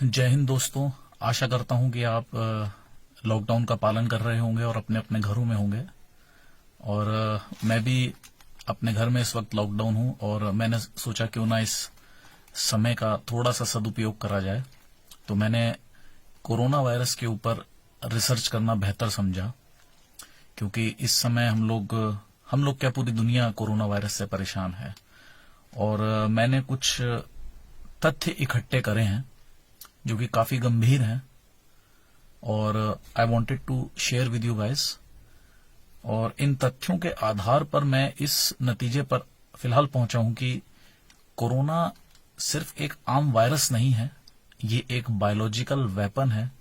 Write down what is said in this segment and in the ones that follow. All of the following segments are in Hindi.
जय हिंद दोस्तों। आशा करता हूं कि आप लॉकडाउन का पालन कर रहे होंगे और अपने अपने घरों में होंगे। और मैं भी अपने घर में इस वक्त लॉकडाउन हूं और मैंने सोचा क्यों ना इस समय का थोड़ा सा सदुपयोग करा जाए। तो मैंने कोरोना वायरस के ऊपर रिसर्च करना बेहतर समझा, क्योंकि इस समय हम लोग क्या पूरी दुनिया कोरोना वायरस से परेशान है। और मैंने कुछ तथ्य इकट्ठे करे हैं जो कि काफी गंभीर हैं और I wanted to share with you guys. और इन तथ्यों के आधार पर मैं इस नतीजे पर फिलहाल पहुंचा हूं कि कोरोना सिर्फ एक आम वायरस नहीं है, ये एक बायोलॉजिकल वेपन है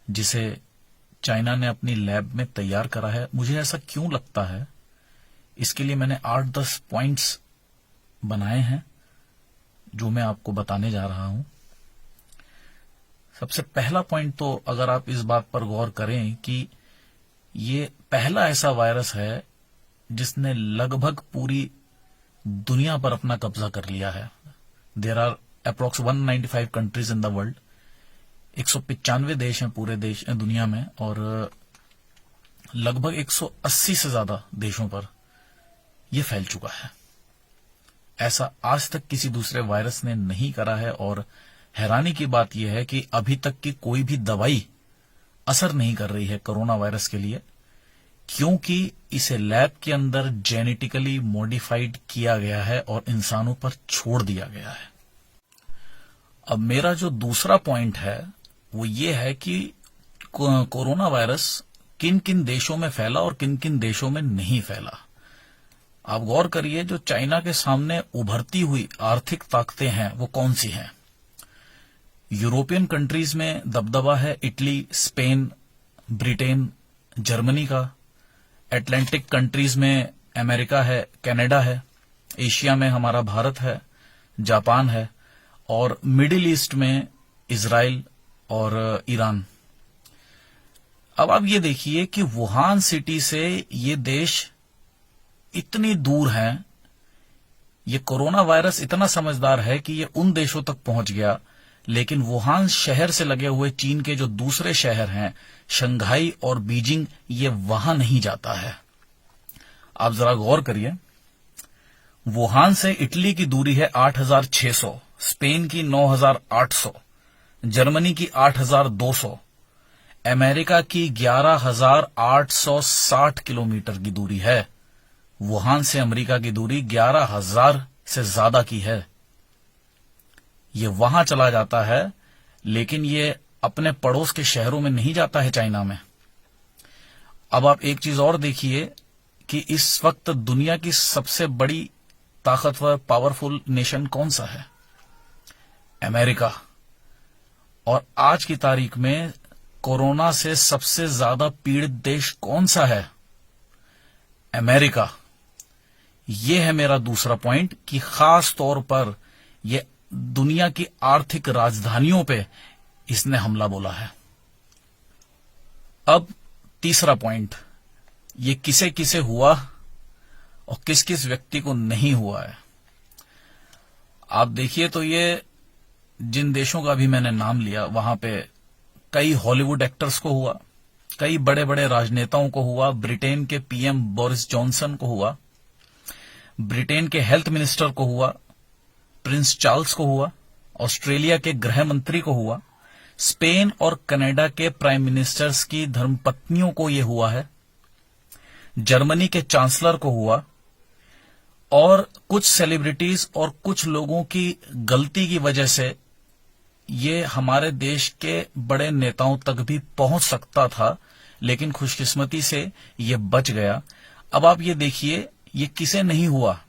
जिसे चाइना ने अपनी लैब में तैयार करा है। मुझे ऐसा क्यों लगता है, इसके लिए मैंने 8-10 पॉइंट्स बनाए हैं जो मैं आपको बताने जा रहा हूं। सबसे पहला पॉइंट तो अगर आप इस बात पर गौर करें कि ये पहला ऐसा वायरस है जिसने लगभग पूरी दुनिया पर अपना कब्जा कर लिया है। There are approx 195 countries in the world. 195 देश हैं पूरे दुनिया में और लगभग 180 से ज्यादा देशों पर यह फैल चुका है। ऐसा आज तक किसी दूसरे वायरस ने नहीं करा है। और हैरानी की बात यह है कि अभी तक की कोई भी दवाई असर नहीं कर रही है कोरोना वायरस के लिए, क्योंकि इसे लैब के अंदर जेनेटिकली मॉडिफाइड किया गया है और इंसानों पर छोड़ दिया गया है। अब मेरा जो दूसरा पॉइंट है वो ये है कि कोरोना वायरस किन किन देशों में फैला और किन किन देशों में नहीं फैला। आप गौर करिए, जो चाइना के सामने उभरती हुई आर्थिक ताकतें हैं वो कौन सी हैं। यूरोपियन कंट्रीज में दबदबा है इटली, स्पेन, ब्रिटेन, जर्मनी का। अटलांटिक कंट्रीज में अमेरिका है, कनाडा है। एशिया में हमारा भारत है, जापान है। और मिडिल ईस्ट में इजराइल और ईरान। अब आप ये देखिए कि वुहान सिटी से ये देश इतनी दूर हैं। ये कोरोना वायरस इतना समझदार है कि ये उन देशों तक पहुंच गया, लेकिन वुहान शहर से लगे हुए चीन के जो दूसरे शहर हैं, शंघाई और बीजिंग, ये वहां नहीं जाता है। आप जरा गौर करिए, वुहान से इटली की दूरी है 8,600, स्पेन की 9,800, जर्मनी की 8,200, अमेरिका की 11,860 किलोमीटर की दूरी है। वुहान से अमेरिका की दूरी 11,000 से ज्यादा की है। ये वहां चला जाता है, लेकिन ये अपने पड़ोस के शहरों में नहीं जाता है, चाइना में। अब आप एक चीज और देखिए कि इस वक्त दुनिया की सबसे बड़ी ताकतवर पावरफुल नेशन कौन सा है? अमेरिका। और आज की तारीख में कोरोना से सबसे ज्यादा पीड़ित देश कौन सा है? अमेरिका। यह है मेरा दूसरा पॉइंट कि खास तौर पर यह दुनिया की आर्थिक राजधानियों पे इसने हमला बोला है। अब तीसरा पॉइंट, ये किसे किसे हुआ और किस किस व्यक्ति को नहीं हुआ है। आप देखिए तो ये जिन देशों का भी मैंने नाम लिया, वहां पे कई हॉलीवुड एक्टर्स को हुआ, कई बड़े बड़े राजनेताओं को हुआ। ब्रिटेन के पीएम बोरिस जॉनसन को हुआ, ब्रिटेन के हेल्थ मिनिस्टर को हुआ, प्रिंस चार्ल्स को हुआ, ऑस्ट्रेलिया के गृह मंत्री को हुआ, स्पेन और कनाडा के प्राइम मिनिस्टर्स की धर्मपत्नियों को यह हुआ है, जर्मनी के चांसलर को हुआ। और कुछ सेलिब्रिटीज और कुछ लोगों की गलती की वजह से ये हमारे देश के बड़े नेताओं तक भी पहुंच सकता था, लेकिन खुशकिस्मती से ये बच गया। अब आप ये देखिए, ये किसे नहीं हुआ।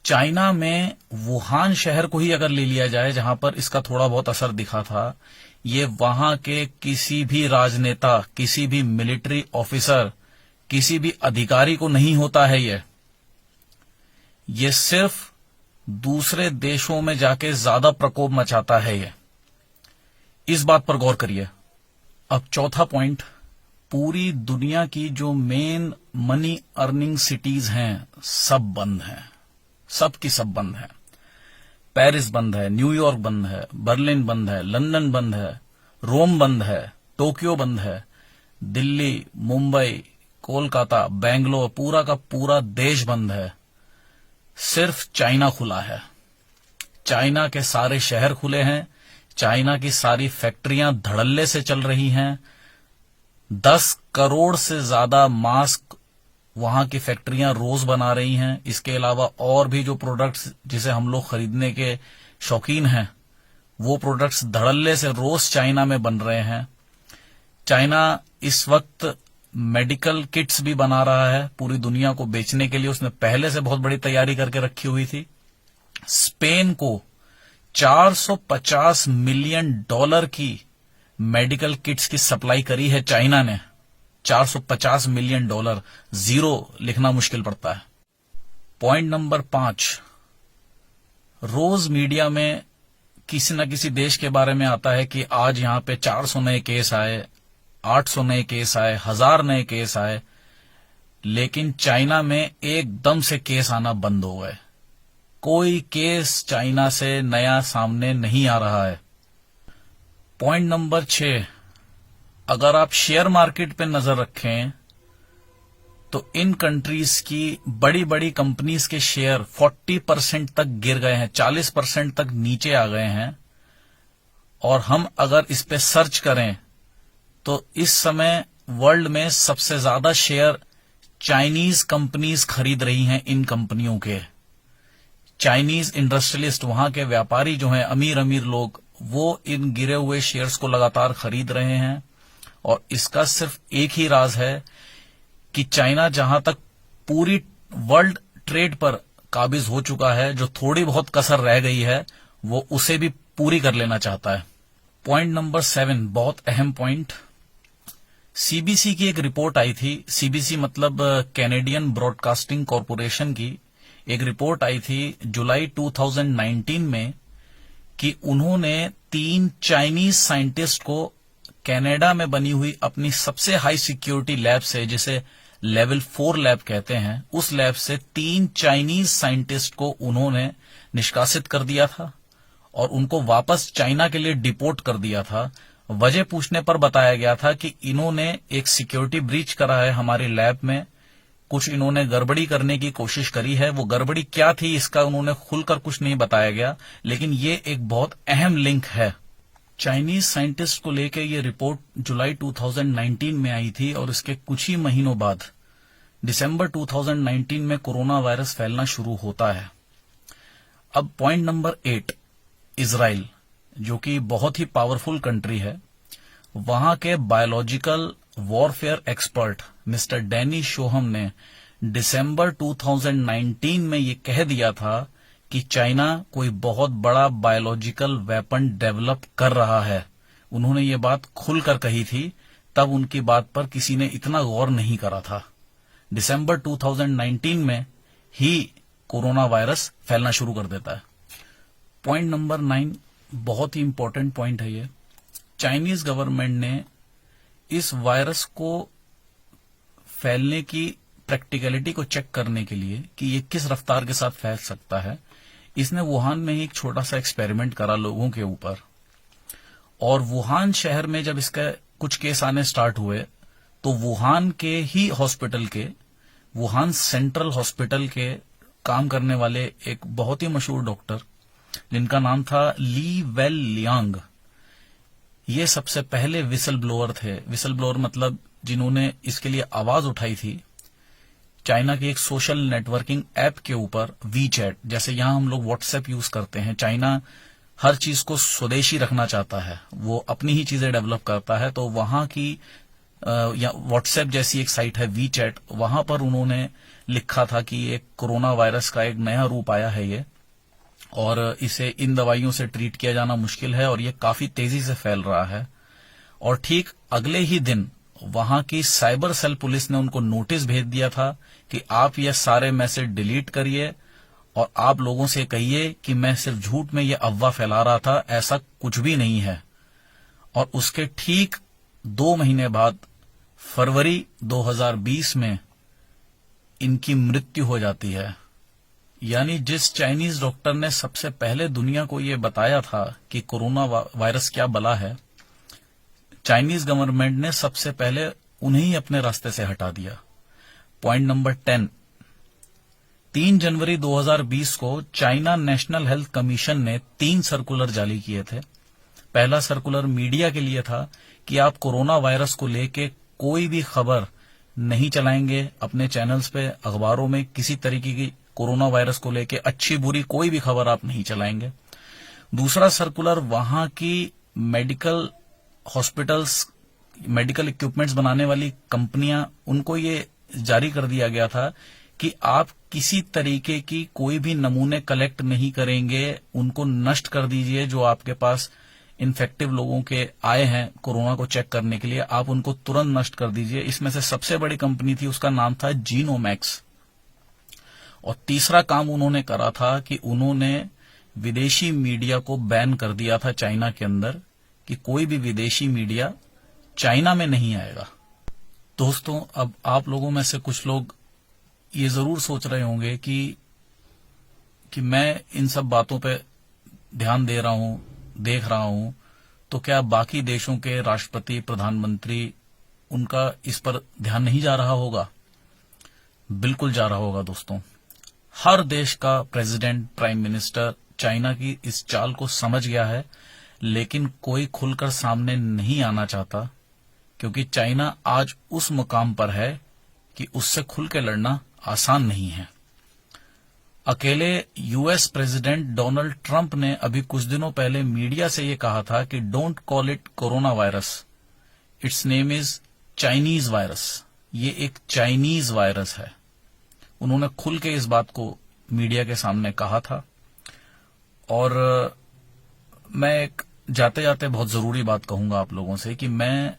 चाइना में वुहान शहर को ही अगर ले लिया जाए, जहां पर इसका थोड़ा बहुत असर दिखा था, ये वहां के किसी भी राजनेता, किसी भी मिलिट्री ऑफिसर, किसी भी अधिकारी को नहीं होता है। ये सिर्फ दूसरे देशों में जाके ज्यादा प्रकोप मचाता है। ये इस बात पर गौर करिए। अब चौथा पॉइंट, पूरी दुनिया की जो मेन मनी अर्निंग सिटीज हैं सब बंद हैं, सब की सब बंद हैं। पेरिस बंद है, न्यूयॉर्क बंद है, बर्लिन बंद है, लंदन बंद है, रोम बंद है, टोक्यो बंद है, दिल्ली, मुंबई, कोलकाता, बेंगलोर, पूरा का पूरा देश बंद है। सिर्फ चाइना खुला है। चाइना के सारे शहर खुले हैं। चाइना की सारी फैक्ट्रियां धड़ल्ले से चल रही हैं। 10 करोड़ से ज्यादा मास्क वहां की फैक्ट्रियां रोज बना रही हैं। इसके अलावा और भी जो प्रोडक्ट्स जिसे हम लोग खरीदने के शौकीन हैं, वो प्रोडक्ट्स धड़ल्ले से रोज चाइना में बन रहे हैं। चाइना इस वक्त मेडिकल किट्स भी बना रहा है पूरी दुनिया को बेचने के लिए। उसने पहले से बहुत बड़ी तैयारी करके रखी हुई थी। स्पेन को 450 मिलियन डॉलर की मेडिकल किट्स की सप्लाई करी है चाइना ने। 450 मिलियन डॉलर, जीरो लिखना मुश्किल पड़ता है। पॉइंट नंबर 5, रोज मीडिया में किसी न किसी देश के बारे में आता है कि आज यहां पे 400 नए केस आए, 800 नए केस आए, 1000 नए केस आए, लेकिन चाइना में एकदम से केस आना बंद हो गए। कोई केस चाइना से नया सामने नहीं आ रहा है। पॉइंट नंबर 6, अगर आप शेयर मार्केट पे नजर रखें तो इन कंट्रीज की बड़ी बड़ी कंपनीज के शेयर 40% तक गिर गए हैं, 40% तक नीचे आ गए हैं। और हम अगर इस पे सर्च करें तो इस समय वर्ल्ड में सबसे ज्यादा शेयर चाइनीज कंपनीज खरीद रही हैं। इन कंपनियों के चाइनीज इंडस्ट्रियलिस्ट, वहां के व्यापारी जो हैं, अमीर अमीर लोग, वो इन गिरे हुए शेयर्स को लगातार खरीद रहे हैं। और इसका सिर्फ एक ही राज है कि चाइना जहां तक पूरी वर्ल्ड ट्रेड पर काबिज हो चुका है, जो थोड़ी बहुत कसर रह गई है वो उसे भी पूरी कर लेना चाहता है। पॉइंट नंबर 7, बहुत अहम पॉइंट। सीबीसी की एक रिपोर्ट आई थी। सीबीसी मतलब कैनेडियन ब्रॉडकास्टिंग कॉरपोरेशन की एक रिपोर्ट आई थी जुलाई 2019 में कि उन्होंने 3 चाइनीज साइंटिस्ट को कनाडा में बनी हुई अपनी सबसे हाई सिक्योरिटी लैब से, जिसे लेवल 4 लैब कहते हैं, उस लैब से 3 चाइनीज साइंटिस्ट को उन्होंने निष्कासित कर दिया था और उनको वापस चाइना के लिए डिपोर्ट कर दिया था। वजह पूछने पर बताया गया था कि इन्होंने एक सिक्योरिटी ब्रीच करा है हमारी लैब में, कुछ इन्होंने गड़बड़ी करने की कोशिश करी है। वो गड़बड़ी क्या थी इसका उन्होंने खुलकर कुछ नहीं बताया गया, लेकिन ये एक बहुत अहम लिंक है। चाइनीज साइंटिस्ट को लेकर ये रिपोर्ट जुलाई 2019 में आई थी और इसके कुछ ही महीनों बाद दिसंबर 2019 में कोरोना वायरस फैलना शुरू होता है। अब पॉइंट नंबर 8, इजराइल, जो कि बहुत ही पावरफुल कंट्री है, वहां के biological warfare expert mister Danny Shoham ने दिसंबर 2019 में ये कह दिया था कि चाइना कोई बहुत बड़ा बायोलॉजिकल वेपन डेवलप कर रहा है। उन्होंने ये बात खुलकर कही थी, तब उनकी बात पर किसी ने इतना गौर नहीं करा था। दिसंबर 2019 में ही कोरोना वायरस फैलना शुरू कर देता है। पॉइंट नंबर 9, बहुत ही इंपॉर्टेंट पॉइंट है ये। चाइनीज गवर्नमेंट ने इस वायरस को फैलने की प्रैक्टिकलिटी को चेक करने के लिए कि ये किस रफ्तार के साथ फैल सकता है, इसने वुहान में ही एक छोटा सा एक्सपेरिमेंट करा लोगों के ऊपर। और वुहान शहर में जब इसका कुछ केस आने स्टार्ट हुए तो वुहान के ही हॉस्पिटल के, वुहान सेंट्रल हॉस्पिटल के काम करने वाले एक बहुत ही मशहूर डॉक्टर जिनका नाम था ली वेल लियांग, ये सबसे पहले विसल ब्लोअर थे। विसल ब्लोअर मतलब जिन्होंने इसके लिए आवाज उठाई थी चाइना की एक सोशल नेटवर्किंग ऐप के ऊपर, वीचैट। जैसे यहां हम लोग व्हाट्सएप यूज करते हैं, चाइना हर चीज को स्वदेशी रखना चाहता है, वो अपनी ही चीजें डेवलप करता है। तो वहां की या व्हाट्सएप जैसी एक साइट है वीचैट, वहां पर उन्होंने लिखा था कि एक कोरोना वायरस का एक नया रूप आया है ये, और इसे इन दवाइयों से ट्रीट किया जाना मुश्किल है और ये काफी तेजी से फैल रहा है। और ठीक अगले ही दिन वहां की साइबर सेल पुलिस ने उनको नोटिस भेज दिया था कि आप ये सारे मैसेज डिलीट करिए और आप लोगों से कहिए कि मैं सिर्फ झूठ में ये अफवाह फैला रहा था, ऐसा कुछ भी नहीं है। और उसके ठीक 2 महीने बाद फरवरी 2020 में इनकी मृत्यु हो जाती है। यानी जिस चाइनीज डॉक्टर ने सबसे पहले दुनिया को ये बताया था कि कोरोना वायरस क्या बला है, चाइनीज गवर्नमेंट ने सबसे पहले उन्हें ही अपने रास्ते से हटा दिया। पॉइंट नंबर 10, 3 जनवरी 2020 को चाइना नेशनल हेल्थ कमीशन ने 3 सर्कुलर जारी किए थे। पहला सर्कुलर मीडिया के लिए था कि आप कोरोना वायरस को लेके कोई भी खबर नहीं चलाएंगे अपने चैनल्स पे, अखबारों में किसी तरीके की कोरोना वायरस को लेके अच्छी बुरी कोई भी खबर आप नहीं चलाएंगे। दूसरा सर्कुलर वहां की मेडिकल हॉस्पिटल्स, मेडिकल इक्विपमेंट्स बनाने वाली कंपनियां, उनको ये जारी कर दिया गया था कि आप किसी तरीके की कोई भी नमूने कलेक्ट नहीं करेंगे, उनको नष्ट कर दीजिए। जो आपके पास इन्फेक्टिव लोगों के आए हैं कोरोना को चेक करने के लिए, आप उनको तुरंत नष्ट कर दीजिए। इसमें से सबसे बड़ी कंपनी थी, उसका नाम था जीनोमैक्स। और तीसरा काम उन्होंने करा था कि उन्होंने विदेशी मीडिया को बैन कर दिया था चाइना के अंदर, कि कोई भी विदेशी मीडिया चाइना में नहीं आएगा। दोस्तों, अब आप लोगों में से कुछ लोग ये जरूर सोच रहे होंगे कि मैं इन सब बातों पे ध्यान दे रहा हूं, देख रहा हूं, तो क्या बाकी देशों के राष्ट्रपति, प्रधानमंत्री, उनका इस पर ध्यान नहीं जा रहा होगा? बिल्कुल जा रहा होगा दोस्तों। हर देश का प्रेसिडेंट, प्राइम मिनिस्टर चाइना की इस चाल को समझ गया है, लेकिन कोई खुलकर सामने नहीं आना चाहता, क्योंकि चाइना आज उस मुकाम पर है कि उससे खुल के लड़ना आसान नहीं है। अकेले यूएस प्रेसिडेंट डोनाल्ड ट्रंप ने अभी कुछ दिनों पहले मीडिया से ये कहा था कि don't call it corona virus, it's name is Chinese virus. ये एक चाइनीज वायरस है। उन्होंने खुल के इस बात को मीडिया के सामने कहा था। और मैं एक जाते जाते बहुत जरूरी बात कहूंगा आप लोगों से कि मैं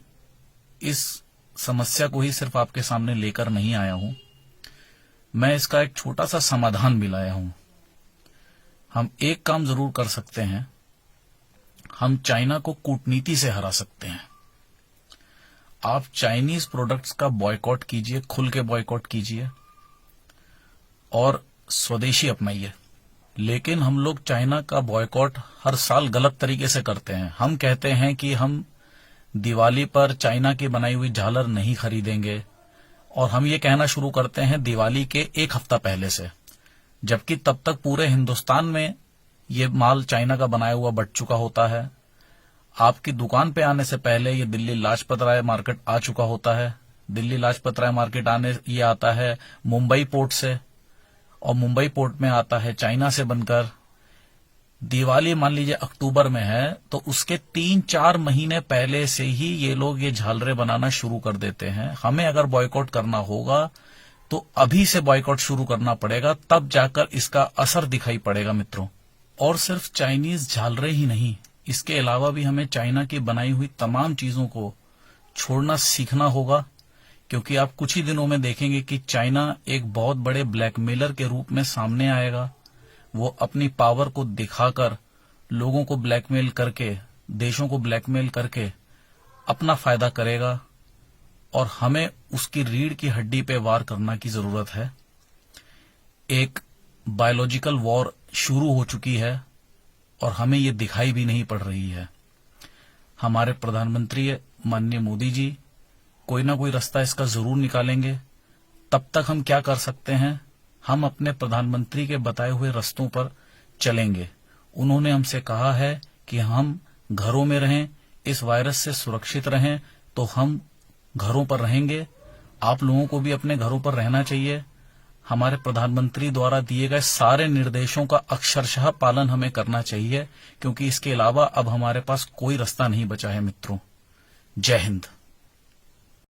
इस समस्या को ही सिर्फ आपके सामने लेकर नहीं आया हूं, मैं इसका एक छोटा सा समाधान भी लाया हूं। हम एक काम जरूर कर सकते हैं, हम चाइना को कूटनीति से हरा सकते हैं। आप चाइनीज प्रोडक्ट्स का बॉयकॉट कीजिए, खुल के बॉयकॉट कीजिए और स्वदेशी अपनाइए। लेकिन हम लोग चाइना का बॉयकॉट हर साल गलत तरीके से करते हैं। हम कहते हैं कि हम दिवाली पर चाइना की बनाई हुई झालर नहीं खरीदेंगे, और हम ये कहना शुरू करते हैं दिवाली के 1 हफ्ता पहले से, जबकि तब तक पूरे हिंदुस्तान में ये माल चाइना का बनाया हुआ बट चुका होता है। आपकी दुकान पे आने से पहले ये दिल्ली लाजपत राय मार्केट आ चुका होता है। दिल्ली लाजपत राय मार्केट आने ये आता है मुंबई पोर्ट से, और मुंबई पोर्ट में आता है चाइना से बनकर। दिवाली मान लीजिए अक्टूबर में है, तो उसके 3-4 महीने पहले से ही ये लोग ये झालरें बनाना शुरू कर देते हैं। हमें अगर बॉयकॉट करना होगा तो अभी से बॉयकॉट शुरू करना पड़ेगा, तब जाकर इसका असर दिखाई पड़ेगा मित्रों। और सिर्फ चाइनीज झालरें ही नहीं, इसके अलावा भी हमें चाइना की बनाई हुई तमाम चीजों को छोड़ना सीखना होगा, क्योंकि आप कुछ ही दिनों में देखेंगे कि चाइना एक बहुत बड़े ब्लैकमेलर के रूप में सामने आएगा। वो अपनी पावर को दिखाकर लोगों को ब्लैकमेल करके, देशों को ब्लैकमेल करके अपना फायदा करेगा, और हमें उसकी रीढ़ की हड्डी पे वार करना की जरूरत है। एक बायोलॉजिकल वॉर शुरू हो चुकी है और हमें ये दिखाई भी नहीं पड़ रही है। हमारे प्रधानमंत्री माननीय मोदी जी कोई ना कोई रास्ता इसका जरूर निकालेंगे। तब तक हम क्या कर सकते हैं, हम अपने प्रधानमंत्री के बताए हुए रास्तों पर चलेंगे। उन्होंने हमसे कहा है कि हम घरों में रहें, इस वायरस से सुरक्षित रहें, तो हम घरों पर रहेंगे। आप लोगों को भी अपने घरों पर रहना चाहिए। हमारे प्रधानमंत्री द्वारा दिए गए सारे निर्देशों का अक्षरशः पालन हमें करना चाहिए, क्योंकि इसके अलावा अब हमारे पास कोई रास्ता नहीं बचा है मित्रों। जय हिंद।